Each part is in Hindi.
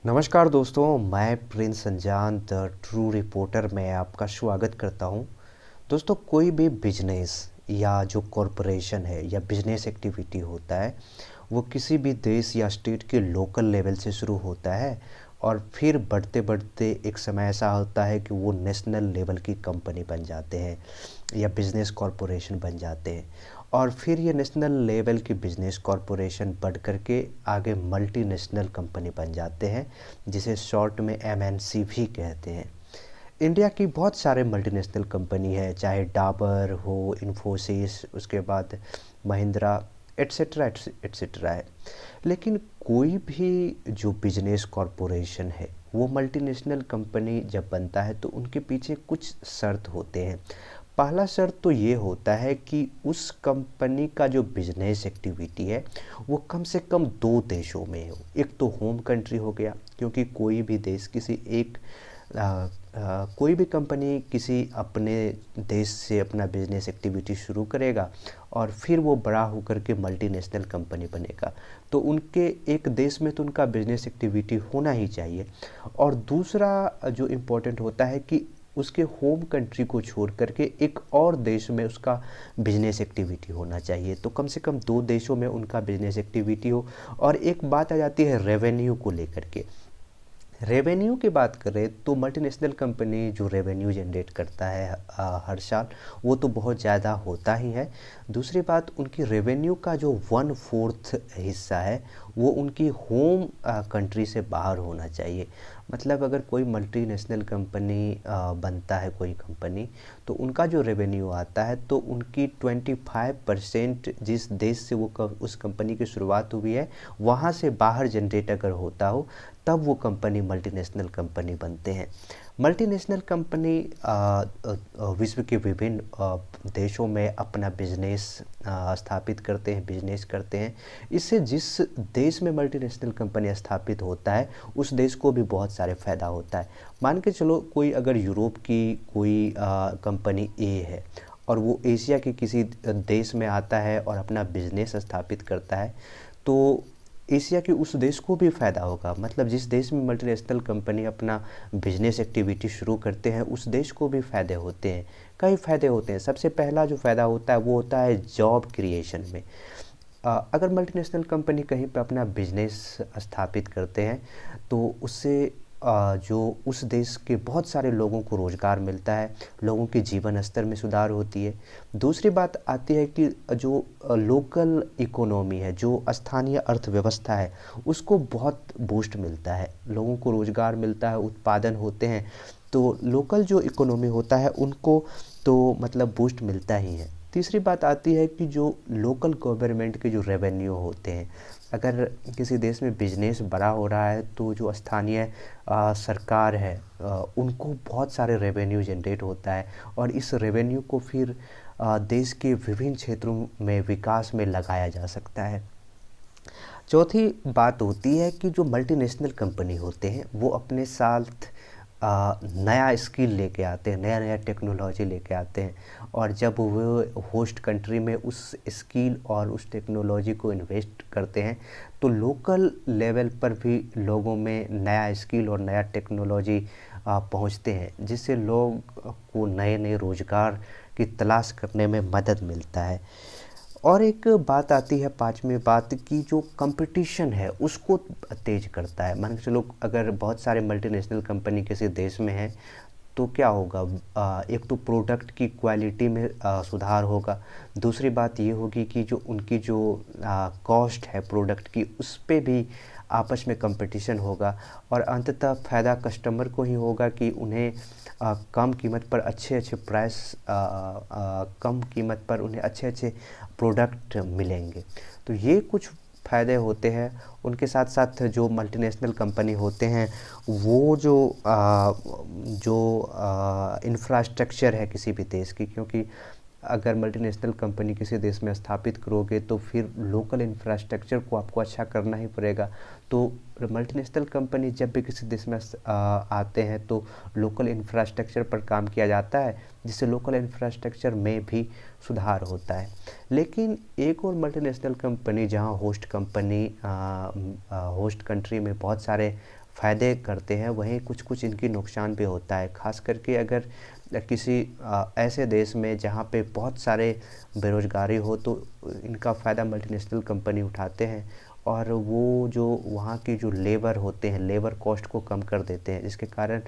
नमस्कार दोस्तों, मैं Prince Sanjan the true reporter में आपका स्वागत करता हूं। दोस्तों, कोई भी बिजनेस या जो कॉरपोरेशन है या बिजनेस एक्टिविटी होता है, वो किसी भी देश या स्टेट के लोकल लेवल से शुरू होता है और फिर बढ़ते बढ़ते एक समय ऐसा होता है कि वो नेशनल लेवल की कंपनी बन जाते हैं या बिजनेस कॉरपोरेशन बन जाते हैं। और फिर ये नेशनल लेवल की बिजनेस कॉरपोरेशन बढ़ करके आगे मल्टीनेशनल कंपनी बन जाते हैं, जिसे शॉर्ट में एमएनसी भी कहते हैं। इंडिया की बहुत सारे मल्टीनेशनल कंपनी है, चाहे डाबर हो, इन्फोसिस, उसके बाद महिंद्रा, एट्सेट्रा एट्सेट्रा है। लेकिन कोई भी जो बिजनेस कॉरपोरेशन है, वो मल्टीनेशनल कंपनी जब बनता है तो उनके पीछे कुछ शर्त होते हैं। पहला शर्त तो ये होता है कि उस कंपनी का जो बिजनेस एक्टिविटी है वो कम से कम दो देशों में हो। एक तो होम कंट्री हो गया, क्योंकि कोई भी देश किसी एक कोई भी कंपनी किसी अपने देश से अपना बिजनेस एक्टिविटी शुरू करेगा और फिर वो बड़ा होकर के मल्टीनेशनल कंपनी बनेगा, तो उनके एक देश में तो उनका बिजनेस एक्टिविटी होना ही चाहिए। और दूसरा जो इम्पोर्टेंट होता है कि उसके होम कंट्री को छोड़ करके एक और देश में उसका बिजनेस एक्टिविटी होना चाहिए। तो कम से कम दो देशों में उनका बिजनेस एक्टिविटी हो। और एक बात आ जाती है रेवेन्यू को लेकर के। रेवेन्यू की बात करें तो मल्टीनेशनल कंपनी जो रेवेन्यू जनरेट करता है हर साल, वो तो बहुत ज़्यादा होता ही है। दूसरी बात, उनकी रेवेन्यू का जो 1/4 हिस्सा है वो उनकी होम कंट्री से बाहर होना चाहिए। मतलब अगर कोई मल्टीनेशनल कंपनी बनता है कोई कंपनी, तो उनका जो रेवेन्यू आता है तो उनकी 25% जिस देश से वो उस कंपनी की शुरुआत हुई है वहाँ से बाहर जनरेट अगर होता हो, तब वो कंपनी मल्टीनेशनल कंपनी बनते हैं। मल्टीनेशनल कंपनी विश्व के विभिन्न देशों में अपना बिजनेस स्थापित करते हैं, बिजनेस करते हैं। इससे जिस देश में मल्टीनेशनल कंपनी स्थापित होता है उस देश को भी बहुत सारे फ़ायदा होता है। मान के चलो, कोई अगर यूरोप की कोई कंपनी ए है और वो एशिया के किसी देश में आता है और अपना बिजनेस स्थापित करता है, तो एशिया के उस देश को भी फ़ायदा होगा। मतलब जिस देश में मल्टीनेशनल कंपनी अपना बिजनेस एक्टिविटी शुरू करते हैं उस देश को भी फ़ायदे होते हैं। कई फ़ायदे होते हैं। सबसे पहला जो फ़ायदा होता है वो होता है जॉब क्रिएशन में। अगर मल्टीनेशनल कंपनी कहीं पे अपना बिजनेस स्थापित करते हैं तो उससे जो उस देश के बहुत सारे लोगों को रोज़गार मिलता है, लोगों के जीवन स्तर में सुधार होती है। दूसरी बात आती है कि जो लोकल इकोनॉमी है, जो स्थानीय अर्थव्यवस्था है, उसको बहुत बूस्ट मिलता है, लोगों को रोज़गार मिलता है, उत्पादन होते हैं, तो लोकल जो इकोनॉमी होता है उनको तो मतलब बूस्ट मिलता ही है। तीसरी बात आती है कि जो लोकल गवर्नमेंट के जो रेवेन्यू होते हैं, अगर किसी देश में बिजनेस बड़ा हो रहा है तो जो स्थानीय सरकार है उनको बहुत सारे रेवेन्यू जनरेट होता है और इस रेवेन्यू को फिर देश के विभिन्न क्षेत्रों में विकास में लगाया जा सकता है। चौथी बात होती है कि जो मल्टीनेशनल कंपनी होते हैं वो अपने साथ नया स्किल लेके आते हैं, नया नया टेक्नोलॉजी लेके आते हैं। और जब वो होस्ट कंट्री में उस स्किल और उस टेक्नोलॉजी को इन्वेस्ट करते हैं तो लोकल लेवल पर भी लोगों में नया स्किल और नया टेक्नोलॉजी पहुंचते हैं, जिससे लोग को नए नए रोज़गार की तलाश करने में मदद मिलता है। और एक बात आती है, पांचवी बात, की जो कंपटीशन है उसको तेज करता है। मान के चलो, अगर बहुत सारे मल्टीनेशनल कंपनी किसी देश में है तो क्या होगा, एक तो प्रोडक्ट की क्वालिटी में सुधार होगा। दूसरी बात ये होगी कि जो उनकी जो कॉस्ट है प्रोडक्ट की, उस पे भी आपस में कंपटीशन होगा। और अंततः फ़ायदा कस्टमर को ही होगा कि उन्हें कम कीमत पर अच्छे अच्छे कम कीमत पर उन्हें अच्छे अच्छे प्रोडक्ट मिलेंगे। तो ये कुछ फ़ायदे होते हैं। उनके साथ साथ जो मल्टीनेशनल कंपनी होते हैं वो जो इंफ्रास्ट्रक्चर है किसी भी देश की, क्योंकि अगर मल्टीनेशनल कंपनी किसी देश में स्थापित करोगे तो फिर लोकल इंफ्रास्ट्रक्चर को आपको अच्छा करना ही पड़ेगा। तो मल्टीनेशनल कंपनी जब भी किसी देश में आते हैं तो लोकल इंफ्रास्ट्रक्चर पर काम किया जाता है, जिससे लोकल इंफ्रास्ट्रक्चर में भी सुधार होता है। लेकिन एक और मल्टीनेशनल कंपनी जहां होस्ट कंट्री में बहुत सारे फ़ायदे करते हैं वहीं कुछ कुछ इनकी नुकसान भी होता है। ख़ास करके अगर किसी ऐसे देश में जहाँ पे बहुत सारे बेरोज़गारी हो तो इनका फ़ायदा मल्टीनेशनल कंपनी उठाते हैं और वो जो वहाँ की जो लेबर होते हैं, लेबर कॉस्ट को कम कर देते हैं, जिसके कारण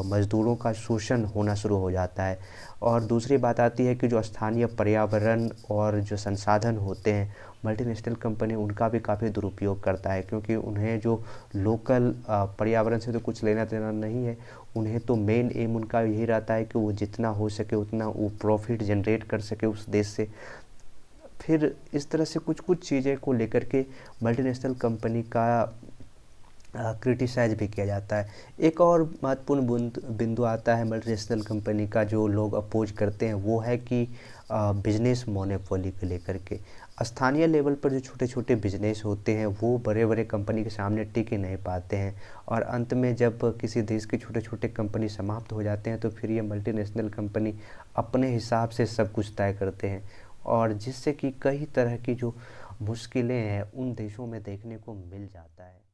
मज़दूरों का शोषण होना शुरू हो जाता है। और दूसरी बात आती है कि जो स्थानीय पर्यावरण और जो संसाधन होते हैं, मल्टीनेशनल कंपनी उनका भी काफ़ी दुरुपयोग करता है, क्योंकि उन्हें जो लोकल पर्यावरण से तो कुछ लेना देना नहीं है। उन्हें तो मेन एम उनका यही रहता है कि वो जितना हो सके उतना वो प्रॉफिट जनरेट कर सके उस देश से। फिर इस तरह से कुछ कुछ चीज़ें को लेकर के मल्टीनेशनल कंपनी का क्रिटिसाइज भी किया जाता है। एक और महत्वपूर्ण बिंदु आता है मल्टीनेशनल कंपनी का जो लोग अपोज करते हैं, वो है कि बिजनेस मोनोपोली को लेकर के स्थानीय लेवल पर जो छोटे छोटे बिजनेस होते हैं वो बड़े बड़े कंपनी के सामने टिक ही नहीं पाते हैं, और अंत में जब किसी देश के छोटे छोटे कंपनी समाप्त हो जाते हैं तो फिर ये मल्टीनेशनल कंपनी अपने हिसाब से सब कुछ तय करते हैं, और जिससे कि कई तरह की जो मुश्किलें हैं उन देशों में देखने को मिल जाता है।